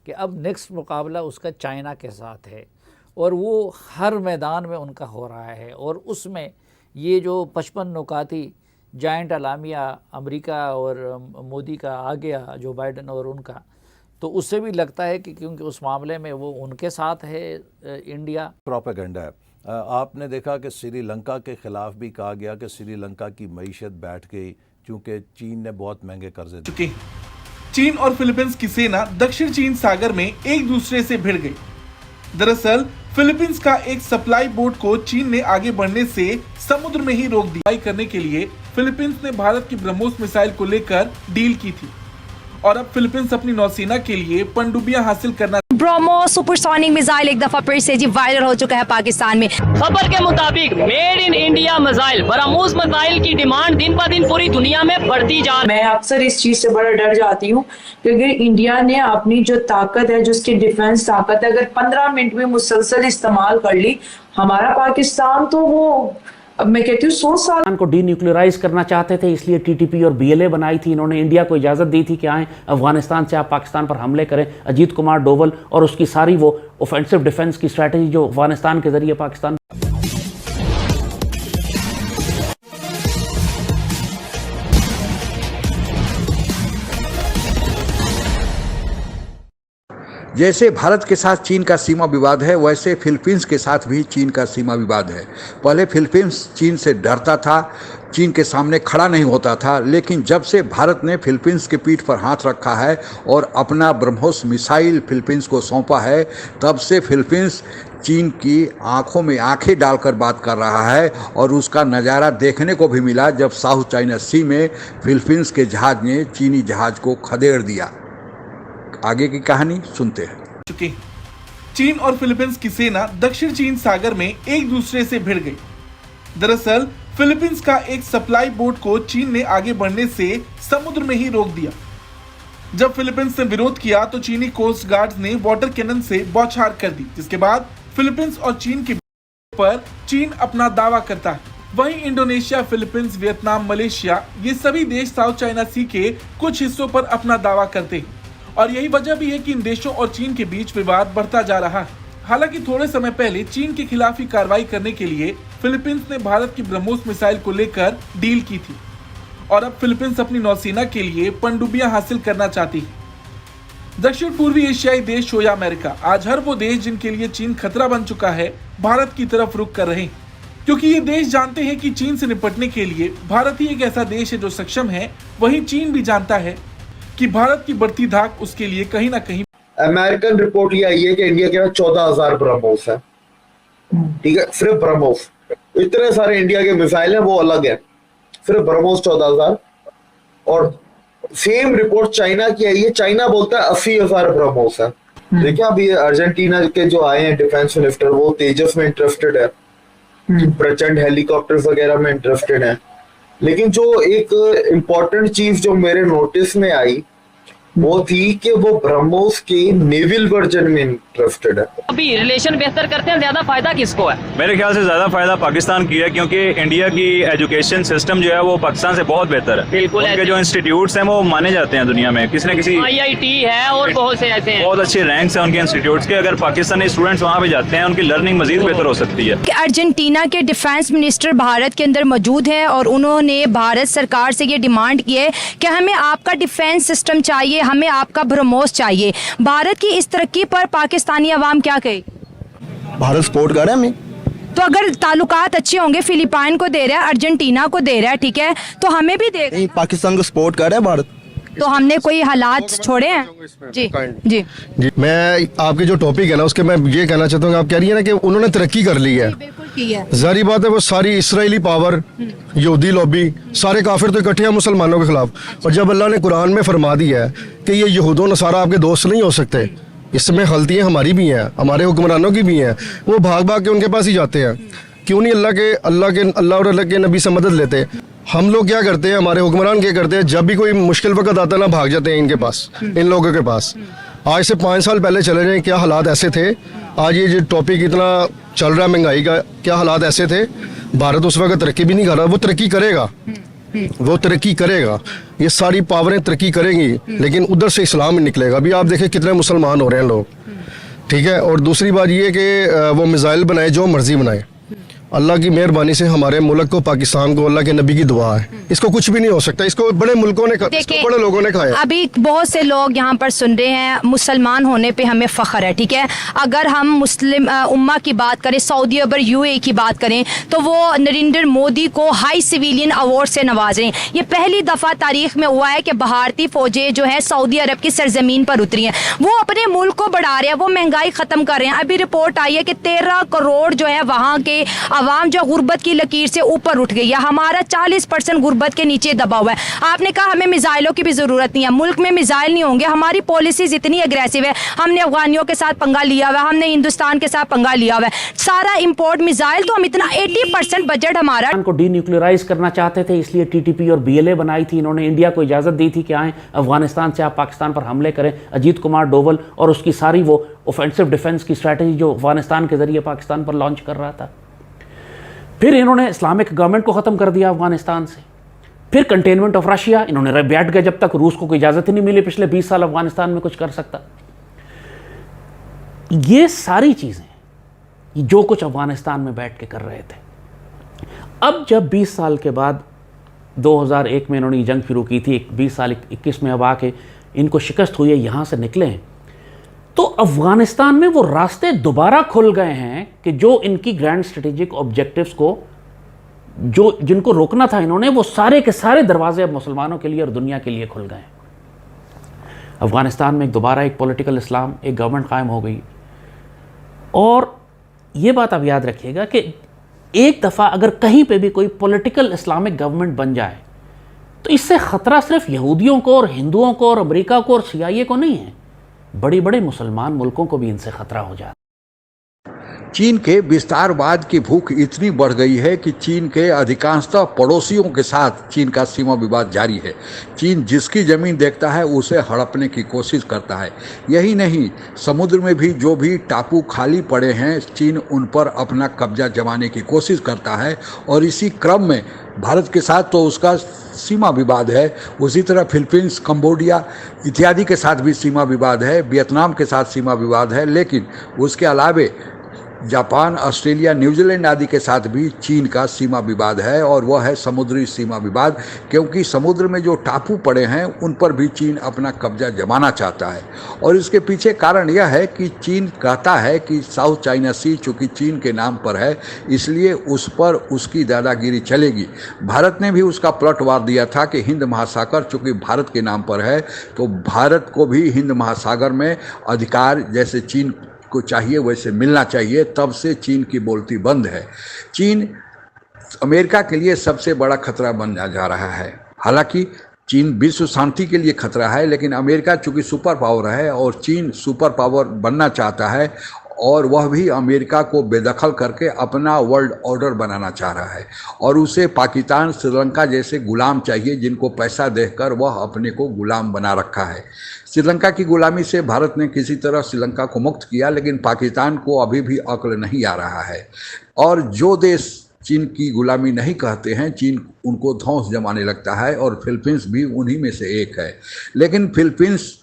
कि अब नेक्स्ट मुकाबला उसका चाइना के साथ है और वो हर मैदान में उनका हो रहा है। और उसमें ये जो 55 नुकाती जाइंट अलामिया अमेरिका और मोदी का आ गया, जो बाइडन और उनका, तो उससे भी लगता है कि क्योंकि उस मामले में वो उनके साथ है इंडिया। प्रोपेगेंडा है। आपने देखा कि श्रीलंका के ख़िलाफ़ भी कहा गया कि श्रीलंका की मईशत बैठ गई क्योंकि चीन ने बहुत महंगे कर्जे दिए। चीन और फिलीपींस की सेना दक्षिण चीन सागर में एक दूसरे से भिड़ गई। दरअसल फिलीपींस का एक सप्लाई बोट को चीन ने आगे बढ़ने से समुद्र में ही रोक दिया। करने के लिए फिलीपींस ने भारत की ब्रह्मोस मिसाइल को लेकर डील की थी और अब फिलीपींस अपनी नौसेना के लिए पनडुब्बियां हासिल करना। ब्रह्मोस सुपरसोनिक मिसाइल एक दफा फिर से जी वायरल हो चुका है पाकिस्तान में। खबर के मुताबिक made in India missile BrahMos missile की डिमांड दिन ब दिन पूरी दुनिया में बढ़ती जा रही है। मैं अक्सर इस चीज से बड़ा डर जाती हूँ क्योंकि इंडिया ने अपनी जो ताकत है, जो उसकी डिफेंस ताकत है, अगर 15 मिनट में मुसलसल इस्तेमाल कर ली, हमारा पाकिस्तान तो वो अब मैं कहती हूँ 100 साल को डीन्यूक्लियराइज करना चाहते थे, इसलिए टीटीपी और बीएलए बनाई थी। इन्होंने इंडिया को इजाजत दी थी कि आए अफगानिस्तान से आप पाकिस्तान पर हमले करें। अजीत कुमार डोवल और उसकी सारी वो ऑफेंसिव डिफेंस की स्ट्रैटेजी जो अफगानिस्तान के जरिए पाकिस्तान। जैसे भारत के साथ चीन का सीमा विवाद है, वैसे फिलीपींस के साथ भी चीन का सीमा विवाद है। पहले फिलीपींस चीन से डरता था, चीन के सामने खड़ा नहीं होता था, लेकिन जब से भारत ने फिलीपींस की पीठ पर हाथ रखा है और अपना ब्रह्मोस मिसाइल फिलीपींस को सौंपा है, तब से फिलीपींस चीन की आंखों में आंखें डालकर बात कर रहा है। और उसका नज़ारा देखने को भी मिला जब साउथ चाइना सी में फिलीपींस के जहाज ने चीनी जहाज को खदेड़ दिया। आगे की कहानी सुनते हैं। चीन और फिलीपींस की सेना दक्षिण चीन सागर में एक दूसरे से भिड़ गई। दरअसल फिलीपींस का एक सप्लाई बोट को चीन ने आगे बढ़ने से समुद्र में ही रोक दिया। जब फिलीपींस ने विरोध किया तो चीनी कोस्ट गार्ड ने वाटर कैनन से बौछार कर दी, जिसके बाद फिलीपींस और चीन के पर चीन अपना दावा करता है। वहीं इंडोनेशिया, फिलीपींस, वियतनाम, मलेशिया, ये सभी देश साउथ चाइना सी के कुछ हिस्सों पर अपना दावा करते हैं और यही वजह भी है कि इन देशों और चीन के बीच विवाद बढ़ता जा रहा है। हालांकि थोड़े समय पहले चीन के खिलाफ ही कार्रवाई करने के लिए फिलीपींस ने भारत की ब्रह्मोस मिसाइल को लेकर डील की थी और अब फिलीपींस अपनी नौसेना के लिए पनडुब्बियां हासिल करना चाहती है। दक्षिण पूर्वी एशियाई देश हो या अमेरिका, आज हर वो देश जिनके लिए चीन खतरा बन चुका है, भारत की तरफ रुख कर रहे हैं, क्योंकि ये देश जानते हैं कि चीन से निपटने के लिए भारत ही एक ऐसा देश है जो सक्षम है। वहीं चीन भी जानता है कि भारत की बढ़ती धाक उसके लिए कहीं ना कहीं। अमेरिकन रिपोर्ट ये आई है कि इंडिया के पास 14,000 ब्रह्मोस है, ठीक है, सिर्फ ब्रह्मोस। इतने सारे इंडिया के मिसाइल हैं वो अलग है, सिर्फ ब्रह्मोस 14,000। और सेम रिपोर्ट चाइना की आई है, चाइना बोलता है 80,000 ब्रह्मोस है। देखिए अभी अर्जेंटीना के जो आए हैं डिफेंस मिनिस्टर, वो तेजस में इंटरेस्टेड है, प्रचंड हेलीकॉप्टर्स वगैरह में इंटरेस्टेड है। लेकिन जो एक इम्पोर्टेंट चीज जो मेरे नोटिस में आई वो थी कि वो ब्रह्मोस के नेवल वर्जन में इंटरेस्टेड है। अभी रिलेशन बेहतर करते हैं, ज्यादा फायदा किसको है? मेरे ख्याल से ज्यादा फायदा पाकिस्तान की है, क्योंकि इंडिया की एजुकेशन सिस्टम जो है वो पाकिस्तान से बहुत बेहतर है। बिल्कुल, उनके जो इंस्टीट्यूट्स हैं वो माने जाते हैं दुनिया में, किसी न किसी IIT है और बहुत से ऐसे हैं, बहुत अच्छे रैंक्स हैं उनके इंस्टीट्यूट्स के। अगर पाकिस्तानी स्टूडेंट्स वहाँ पे जाते हैं, उनकी लर्निंग मजीद बेहतर हो सकती है। अर्जेंटीना के डिफेंस मिनिस्टर भारत के अंदर मौजूद है और उन्होंने भारत सरकार से ये डिमांड की है कि हमें आपका डिफेंस सिस्टम चाहिए, हमें आपका ब्रह्मोस चाहिए। भारत की इस तरक्की पर पाकिस्तानी अवाम क्या कहे? भारत सपोर्ट कर रहा है हमें। तो अगर ताल्लुकात अच्छे होंगे, फिलीपाइन को दे रहा है, अर्जेंटीना को दे रहा है, ठीक है, तो हमें भी दे। नहीं, पाकिस्तान को सपोर्ट कर रहा है भारत। तो हमने कोई हालात छोड़े हैं? जी जी जी। मैं आपके जो टॉपिक है ना उसके मैं ये कहना चाहता हूँ, आप कह रही है ना कि उन्होंने तरक्की कर ली है। बिल्कुल की है। जारी बात है, वो सारी इसराइली पावर, यहूदी लॉबी, सारे काफिर तो इकट्ठे हैं मुसलमानों के खिलाफ। और जब अल्लाह ने कुरान में फरमा दिया है कि ये यहूदो नसारा आपके दोस्त नहीं हो सकते, इसमें गलतियाँ हमारी भी हैं, हमारे हुक्मरानों की भी हैं, वो भाग भाग के उनके पास ही जाते हैं। क्यों नहीं अल्लाह और अल्लाह के नबी से मदद लेते? हम लोग क्या करते हैं, हमारे हुक्मरान क्या करते हैं, जब भी कोई मुश्किल वक्त आता है ना, भाग जाते हैं इनके पास, इन लोगों के पास। आज से 5 साल पहले चले जाएं, क्या हालात ऐसे थे। आज ये जो टॉपिक इतना चल रहा है महंगाई का, क्या हालात ऐसे थे। भारत उस वक्त तरक्की भी नहीं कर रहा, वो तरक्की करेगा, वो तरक्की करेगा, ये सारी पावरें तरक्की करेंगी, लेकिन उधर से इस्लाम निकलेगा। अभी आप देखें कितने मुसलमान हो रहे हैं लोग, ठीक है। और दूसरी बात ये कि वो मिसाइल बनाए जो मर्जी बनाए, अल्लाह की मेहरबानी से हमारे मुल्क को, पाकिस्तान को, अल्लाह के नबी की दुआ है, इसको कुछ भी नहीं हो सकता। इसको बड़े मुल्कों ने, इसको बड़े लोगों ने खाया। अभी बहुत से लोग यहाँ पर सुन रहे हैं, मुसलमान होने पे हमें फ़ख्र है, ठीक है। अगर हम मुस्लिम उम्मा की बात करें, सऊदी अरब UAE की बात करें, तो वो नरेंद्र मोदी को हाई सिविलियन अवार्ड से नवाज रहे हैं। ये पहली दफ़ा तारीख में हुआ है कि भारतीय फ़ौजें जो है सऊदी अरब की सरजमीन पर उतरी हैं, वो अपने मुल्क को बढ़ा रहे हैं, वो महंगाई ख़त्म कर रहे हैं। अभी रिपोर्ट आई है कि 13 करोड़ जो है वहाँ के आवाम जो गुर्बत की लकीर से ऊपर उठ गई है। हमारा 40% गुर्बत के नीचे दबा हुआ है। आपने कहा हमें मिसाइलों की भी जरूरत नहीं है, मुल्क में मिसाइल नहीं होंगे। हमारी पॉलिसीज इतनी एग्रेसिव है, हमने अफगानियों के साथ पंगा लिया हुआ है, हमने हिंदुस्तान के साथ पंगा लिया हुआ है, सारा इंपोर्ट मिसाइल। तो हम इतना 80% बजट हमारा को डीन्यूक्लियराइज करना चाहते थे, इसलिए TTP और BLA बनाई थी। इन्होंने इंडिया को इजाज़त दी थी कि आए अफगानिस्तान से आप पाकिस्तान पर हमले करें। अजीत कुमार डोवल और उसकी सारी वो ऑफेंसिव डिफेंस की स्ट्रैटेजी जो अफगानिस्तान के जरिए पाकिस्तान पर लॉन्च कर रहा था। फिर इन्होंने इस्लामिक गवर्नमेंट को ख़त्म कर दिया अफगानिस्तान से। फिर कंटेनमेंट ऑफ रशिया, इन्होंने बैठ गए जब तक रूस को कोई इजाज़त ही नहीं मिली पिछले 20 साल अफगानिस्तान में कुछ कर सकता। ये सारी चीज़ें जो कुछ अफगानिस्तान में बैठ के कर रहे थे, अब जब 20 साल के बाद 2001 में इन्होंने जंग शुरू की थी, 20 साल 21 में अब आके इनको शिकस्त हुई है, यहाँ से निकले हैं, तो अफगानिस्तान में वो रास्ते दोबारा खुल गए हैं कि जो इनकी ग्रैंड स्ट्रेटेजिक ऑब्जेक्टिव्स को, जो जिनको रोकना था इन्होंने, वो सारे के सारे दरवाजे अब मुसलमानों के लिए और दुनिया के लिए खुल गए हैं। अफगानिस्तान में दोबारा एक पॉलिटिकल इस्लाम, एक गवर्नमेंट कायम हो गई। और ये बात आप याद रखिएगा कि एक दफ़ा अगर कहीं पे भी कोई पॉलिटिकल इस्लामिक गवर्नमेंट बन जाए तो इससे ख़तरा सिर्फ यहूदियों को और हिंदुओं को और अमेरिका को और CIA को नहीं है, बड़े बड़े मुसलमान मुल्कों को भी इनसे खतरा हो जाता है। चीन के विस्तारवाद की भूख इतनी बढ़ गई है कि चीन के अधिकांशतः पड़ोसियों के साथ चीन का सीमा विवाद जारी है। चीन जिसकी जमीन देखता है उसे हड़पने की कोशिश करता है। यही नहीं, समुद्र में भी जो भी टापू खाली पड़े हैं, चीन उन पर अपना कब्जा जमाने की कोशिश करता है। और इसी क्रम में भारत के साथ तो उसका सीमा विवाद है, उसी तरह फिलीपींस, कंबोडिया इत्यादि के साथ भी सीमा विवाद है, वियतनाम के साथ सीमा विवाद है। लेकिन उसके अलावे जापान, ऑस्ट्रेलिया, न्यूजीलैंड आदि के साथ भी चीन का सीमा विवाद है, और वह है समुद्री सीमा विवाद। क्योंकि समुद्र में जो टापू पड़े हैं उन पर भी चीन अपना कब्जा जमाना चाहता है। और इसके पीछे कारण यह है कि चीन कहता है कि साउथ चाइना सी चूँकि चीन के नाम पर है, इसलिए उस पर उसकी दादागिरी चलेगी। भारत ने भी उसका पलटवार दिया था कि हिंद महासागर चूँकि भारत के नाम पर है, तो भारत को भी हिंद महासागर में अधिकार जैसे चीन को चाहिए वैसे मिलना चाहिए। तब से चीन की बोलती बंद है। चीन अमेरिका के लिए सबसे बड़ा खतरा बन जा रहा है। हालांकि चीन विश्व शांति के लिए खतरा है, लेकिन अमेरिका चूंकि सुपर पावर है और चीन सुपर पावर बनना चाहता है, और वह भी अमेरिका को बेदखल करके अपना वर्ल्ड ऑर्डर बनाना चाह रहा है। और उसे पाकिस्तान, श्रीलंका जैसे गुलाम चाहिए जिनको पैसा देकर वह अपने को गुलाम बना रखा है। श्रीलंका की गुलामी से भारत ने किसी तरह श्रीलंका को मुक्त किया, लेकिन पाकिस्तान को अभी भी अक्ल नहीं आ रहा है। और जो देश चीन की गुलामी नहीं कहते हैं, चीन उनको धौंस जमाने लगता है, और फिलीपींस भी उन्हीं में से एक है। लेकिन फिलीपींस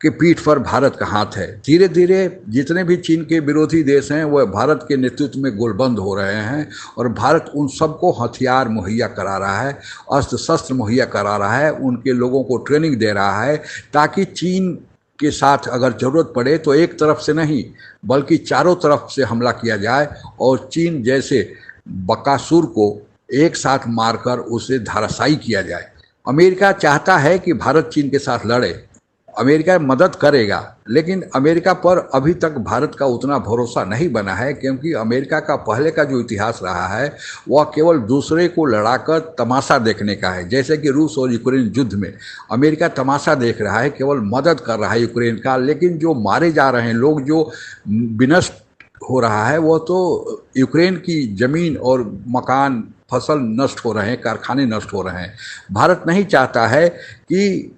के पीठ पर भारत का हाथ है। धीरे धीरे जितने भी चीन के विरोधी देश हैं वह भारत के नेतृत्व में गोलबंद हो रहे हैं, और भारत उन सबको हथियार मुहैया करा रहा है, अस्त्र शस्त्र मुहैया करा रहा है, उनके लोगों को ट्रेनिंग दे रहा है, ताकि चीन के साथ अगर ज़रूरत पड़े तो एक तरफ से नहीं बल्कि चारों तरफ से हमला किया जाए, और चीन जैसे बकासुर को एक साथ मारकर उसे धराशायी किया जाए। अमेरिका चाहता है कि भारत चीन के साथ लड़े, अमेरिका मदद करेगा, लेकिन अमेरिका पर अभी तक भारत का उतना भरोसा नहीं बना है, क्योंकि अमेरिका का पहले का जो इतिहास रहा है वह केवल दूसरे को लड़ाकर तमाशा देखने का है। जैसे कि रूस और यूक्रेन युद्ध में अमेरिका तमाशा देख रहा है, केवल मदद कर रहा है यूक्रेन का, लेकिन जो मारे जा रहे हैं लोग, जो विनष्ट हो रहा है, वो तो यूक्रेन की ज़मीन और मकान, फसल नष्ट हो रहे हैं, कारखाने नष्ट हो रहे हैं। भारत नहीं चाहता है कि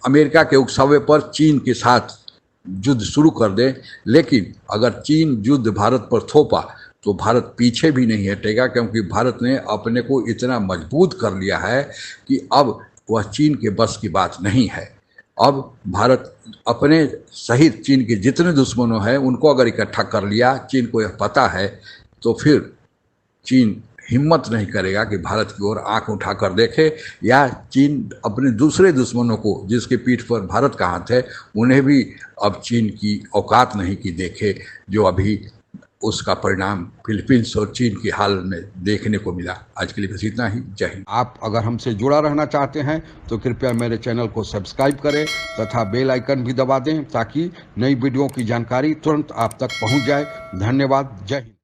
अमेरिका के उकसावे पर चीन के साथ युद्ध शुरू कर दे, लेकिन अगर चीन युद्ध भारत पर थोपा तो भारत पीछे भी नहीं हटेगा, क्योंकि भारत ने अपने को इतना मजबूत कर लिया है कि अब वह चीन के बस की बात नहीं है। अब भारत अपने सहित चीन के जितने दुश्मनों हैं उनको अगर इकट्ठा कर लिया, चीन को यह पता है, तो फिर चीन हिम्मत नहीं करेगा कि भारत की ओर आंख उठाकर देखे, या चीन अपने दूसरे दुश्मनों को जिसके पीठ पर भारत का हाथ है उन्हें भी अब चीन की औकात नहीं कि देखे, जो अभी उसका परिणाम फिलीपींस और चीन के हाल में देखने को मिला। आज के लिए बस इतना ही। जय हिंद। आप अगर हमसे जुड़ा रहना चाहते हैं तो कृपया मेरे चैनल को सब्सक्राइब करें तथा बेल आइकन भी दबा दें ताकि नई वीडियो की जानकारी तुरंत आप तक पहुंच जाए। धन्यवाद। जय हिंद।